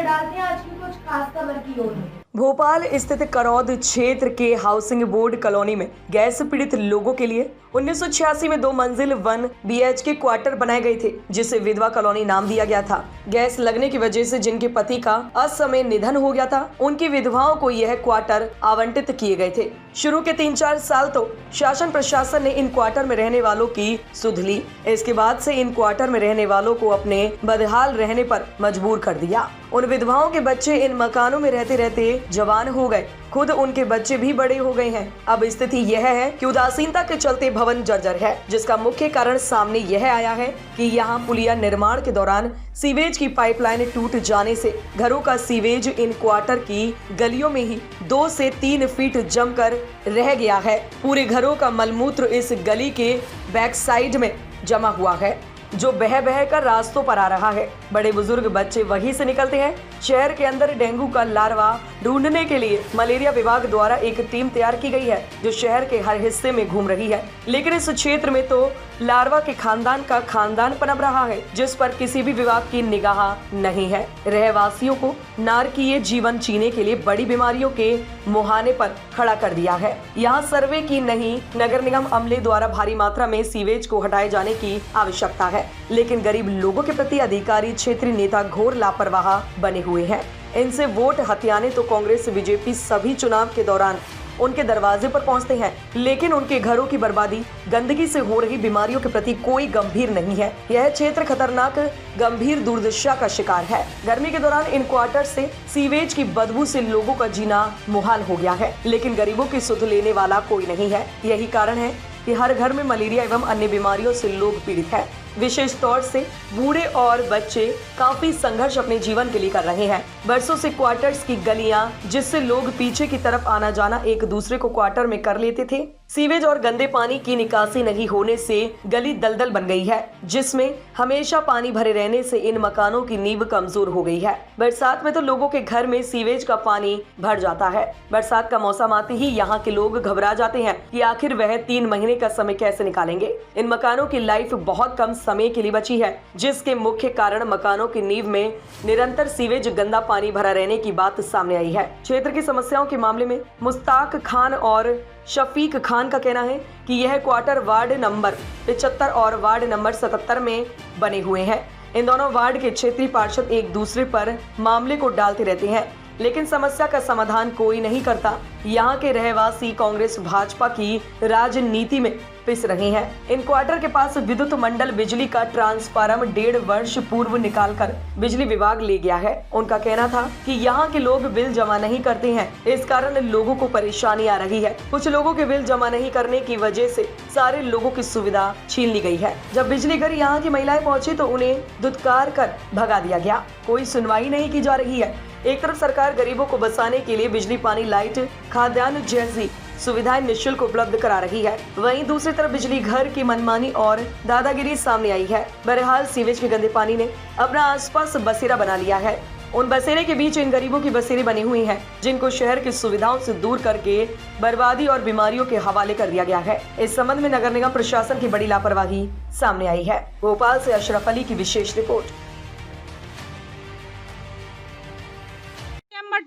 डालते हैं आज की कुछ खास खबर की ओर। भोपाल स्थित करौद क्षेत्र के हाउसिंग बोर्ड कॉलोनी में गैस पीड़ित लोगों के लिए 1986 में 2 मंजिल 1 BHK क्वार्टर बनाए गए थे, जिसे विधवा कॉलोनी नाम दिया गया था। गैस लगने की वजह से जिनके पति का असमय निधन हो गया था, उनकी विधवाओं को यह क्वार्टर आवंटित किए गए थे। शुरू के 3-4 साल तो शासन प्रशासन ने इन क्वार्टर में रहने वालों की सुध ली। इसके बाद से इन क्वार्टर में रहने वालों को अपने बदहाल रहने पर मजबूर कर दिया। उन विधवाओं के बच्चे इन मकानों में रहते रहते जवान हो गए, खुद उनके बच्चे भी बड़े हो गए हैं। अब स्थिति यह है कि उदासीनता के चलते भवन जर्जर है, जिसका मुख्य कारण सामने यह आया है कि यहाँ पुलिया निर्माण के दौरान सीवेज की पाइपलाइन टूट जाने से घरों का सीवेज इन क्वार्टर की गलियों में ही 2 से 3 फीट जमकर रह गया है। पूरे घरों का मलमूत्र इस गली के बैक साइड में जमा हुआ है, जो बह बह कर रास्तों पर आ रहा है। बड़े बुजुर्ग बच्चे वहीं से निकलते हैं। शहर के अंदर डेंगू का लार्वा ढूंढने के लिए मलेरिया विभाग द्वारा एक टीम तैयार की गई है, जो शहर के हर हिस्से में घूम रही है। लेकिन इस क्षेत्र में तो लार्वा के खानदान का खानदान पनप रहा है, जिस पर किसी भी विभाग की निगाह नहीं है। रहवासियों को नारकीय जीवन जीने के लिए बड़ी बीमारियों के मुहाने पर खड़ा कर दिया है। यहाँ सर्वे की नहीं, नगर निगम अमले द्वारा भारी मात्रा में सीवेज को हटाए जाने की आवश्यकता है, लेकिन गरीब लोगों के प्रति अधिकारी क्षेत्रीय नेता घोर लापरवाह बने हुए हैं। इनसे वोट हथियाने तो कांग्रेस बीजेपी सभी चुनाव के दौरान उनके दरवाजे पर पहुंचते हैं, लेकिन उनके घरों की बर्बादी, गंदगी से हो रही बीमारियों के प्रति कोई गंभीर नहीं है। यह क्षेत्र खतरनाक गंभीर दुर्दशा का शिकार है। गर्मी के दौरान इन क्वार्टर से सीवेज की बदबू से लोगों का जीना मुहाल हो गया है, लेकिन गरीबों की सुध लेने वाला कोई नहीं है। यही कारण है कि हर घर में मलेरिया एवं अन्य बीमारियों से लोग पीड़ित हैं। विशेष तौर से बूढ़े और बच्चे काफी संघर्ष अपने जीवन के लिए कर रहे हैं। बरसों से क्वार्टर्स की गलियां, जिससे लोग पीछे की तरफ आना जाना एक दूसरे को क्वार्टर में कर लेते थे, सीवेज और गंदे पानी की निकासी नहीं होने से गली दलदल बन गई है, जिसमें हमेशा पानी भरे रहने से इन मकानों की नींव कमजोर हो गई है। बरसात में तो लोगों के घर में सीवेज का पानी भर जाता है। बरसात का मौसम आते ही यहाँ के लोग घबरा जाते हैं कि आखिर वह 3 महीने का समय कैसे निकालेंगे। इन मकानों की लाइफ बहुत कम समय के लिए बची है, जिसके मुख्य कारण मकानों की नींव में निरंतर सीवेज गंदा पानी भरा रहने की बात सामने आई है। क्षेत्र की समस्याओं के मामले में मुश्ताक खान और शफीक खान का कहना है कि यह क्वार्टर वार्ड नंबर 75 और वार्ड नंबर 77 में बने हुए हैं। इन दोनों वार्ड के क्षेत्रीय पार्षद एक दूसरे पर मामले को डालते रहते हैं, लेकिन समस्या का समाधान कोई नहीं करता। यहाँ के रहवासी कांग्रेस भाजपा की राजनीति में पिस रहे हैं। इन क्वार्टर के पास विद्युत मंडल बिजली का ट्रांसफार्मर 1.5 वर्ष पूर्व निकालकर बिजली विभाग ले गया है। उनका कहना था कि यहाँ के लोग बिल जमा नहीं करते हैं, इस कारण लोगों को परेशानी आ रही है। कुछ लोगों के बिल जमा नहीं करने की वजह से सारे लोगों की सुविधा छीन ली गई है। जब बिजली घर यहाँ की महिलाएं पहुंची तो उन्हें धुतकार कर भगा दिया गया। कोई सुनवाई नहीं की जा रही है। एक तरफ सरकार गरीबों को बसाने के लिए बिजली, पानी, लाइट, खाद्यान्न जैसी सुविधाएं निःशुल्क उपलब्ध करा रही है, वहीं दूसरी तरफ बिजली घर की मनमानी और दादागिरी सामने आई है। बहरहाल सीवेज के गंदे पानी ने अपना आसपास बसेरा बना लिया है। उन बसेरे के बीच इन गरीबों की बसेरे बनी हुई हैं, जिनको शहर की सुविधाओं से दूर करके बर्बादी और बीमारियों के हवाले कर दिया गया है। इस संबंध में नगर निगम प्रशासन की बड़ी लापरवाही सामने आई है। भोपाल से अशरफ अली की विशेष रिपोर्ट।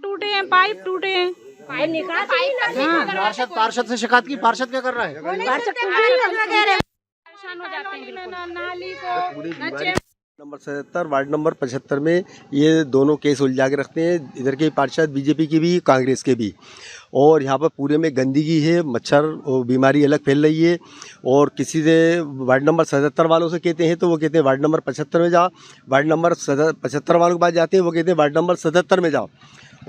टूटे हैं, पाइप टूटे हैं, पार्षद से शिकायत की, पार्षद क्या कर रहा है? परेशान हो जाते हैं नाली को। नंबर 77 वार्ड नंबर 75 में ये दोनों केस उलझा के रखते हैं। इधर के पार्षद बीजेपी के भी, कांग्रेस के भी, और यहाँ पर पूरे में गंदगी है, मच्छर और बीमारी अलग फैल रही है। और किसी से वार्ड नंबर 77 वालों से कहते हैं तो वो कहते हैं वार्ड नंबर 75 में जाओ, वार्ड नंबर 75 वालों के पास जाते हैं वो कहते हैं वार्ड नंबर 77 में जाओ,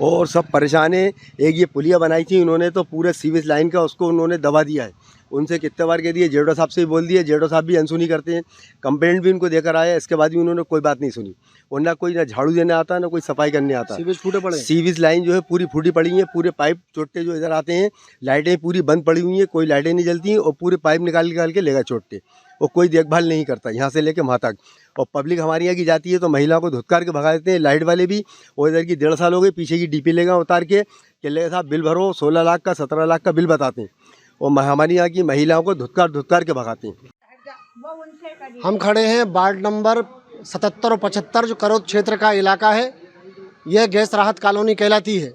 और सब परेशान है। एक ये पुलिया बनाई थी उन्होंने, तो पूरे सीवेज लाइन का उसको उन्होंने दबा दिया है। उनसे कितने बार कह दिए, जेडो साहब से भी बोल दिए, जेडो साहब भी अनसुनी करते हैं। कंप्लेंट भी उनको देकर आया, इसके बाद भी उन्होंने कोई बात नहीं सुनी। और ना कोई ना झाड़ू देने आता, ना कोई सफाई करने आता। सीवेज फूटे पड़े, सीवेज लाइन जो है पूरी फूटी पड़ी है। पूरे पाइप चोटे जो इधर आते हैं, लाइटें पूरी बंद पड़ी हुई हैं, कोई लाइटें नहीं जलती, और पूरे पाइप निकाल के लेगा चोटे, और कोई देखभाल नहीं करता यहाँ से लेके वहाँ तक। और पब्लिक हमारे यहाँ की जाती है तो महिलाओं को धुतकार के भगा देते हैं, लाइट वाले भी। और इधर की 1.5 साल हो गए, पीछे की डीपी लेगा उतार के ले साहब बिल भरो, 16 लाख का 17 लाख का बिल बताते हैं, और हमारी यहाँ की महिलाओं को धुतकार के भगाते हैं। हम खड़े हैं वार्ड नंबर 77 और 75 जो करौद क्षेत्र का इलाका है। यह गैस राहत कॉलोनी कहलाती है।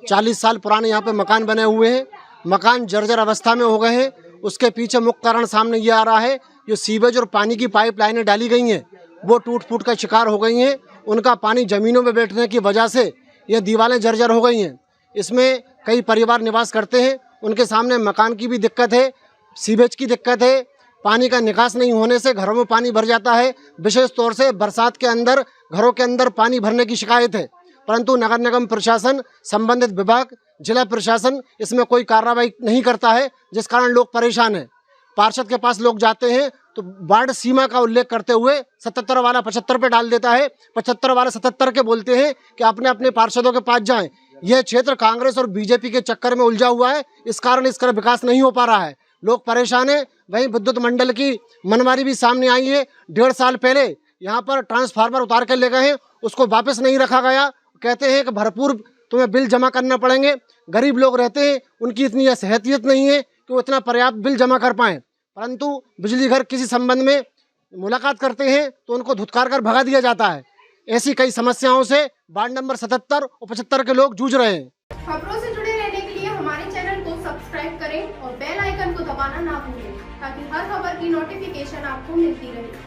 40 साल पुराने यहाँ पे मकान बने हुए हैं, मकान जर्जर अवस्था में हो गए हैं। उसके पीछे मुख्य कारण सामने ये आ रहा है, जो सीवेज और पानी की पाइप लाइनें डाली गई हैं वो टूट फूट का शिकार हो गई हैं। उनका पानी ज़मीनों में बैठने की वजह से ये दीवारें जर्जर हो गई हैं। इसमें कई परिवार निवास करते हैं, उनके सामने मकान की भी दिक्कत है, सीवेज की दिक्कत है, पानी का निकास नहीं होने से घरों में पानी भर जाता है। विशेष तौर से बरसात के अंदर घरों के अंदर पानी भरने की शिकायत है, परंतु नगर निगम प्रशासन, संबंधित विभाग, जिला प्रशासन इसमें कोई कार्रवाई नहीं करता है, जिस कारण लोग परेशान हैं। पार्षद के पास लोग जाते हैं तो वार्ड सीमा का उल्लेख करते हुए 77 वाला 75 पे डाल देता है, 75 वाला 77 के बोलते हैं कि अपने अपने पार्षदों के पास जाएं। यह क्षेत्र कांग्रेस और बीजेपी के चक्कर में उलझा हुआ है, इस कारण इसका विकास नहीं हो पा रहा है, लोग परेशान हैं। वहीं विद्युत मंडल की मनमारी भी सामने आई है। 1.5 साल पहले यहाँ पर ट्रांसफार्मर उतार कर ले गए हैं, उसको वापस नहीं रखा गया। कहते हैं कि भरपूर तुम्हें बिल जमा करना पड़ेंगे। गरीब लोग रहते हैं, उनकी इतनी सहतियत नहीं है कि वो इतना पर्याप्त बिल जमा कर पाएँ, परंतु बिजली घर किसी संबंध में मुलाकात करते हैं तो उनको धुतकार कर भगा दिया जाता है। ऐसी कई समस्याओं से वार्ड नंबर 77 और 75 के लोग जूझ रहे हैं। खबरों से जुड़े रहने के लिए हमारे चैनल को सब्सक्राइब करें और बेल आइकन को दबाना ना भूलें, ताकि हर खबर की नोटिफिकेशन आपको मिलती रहे।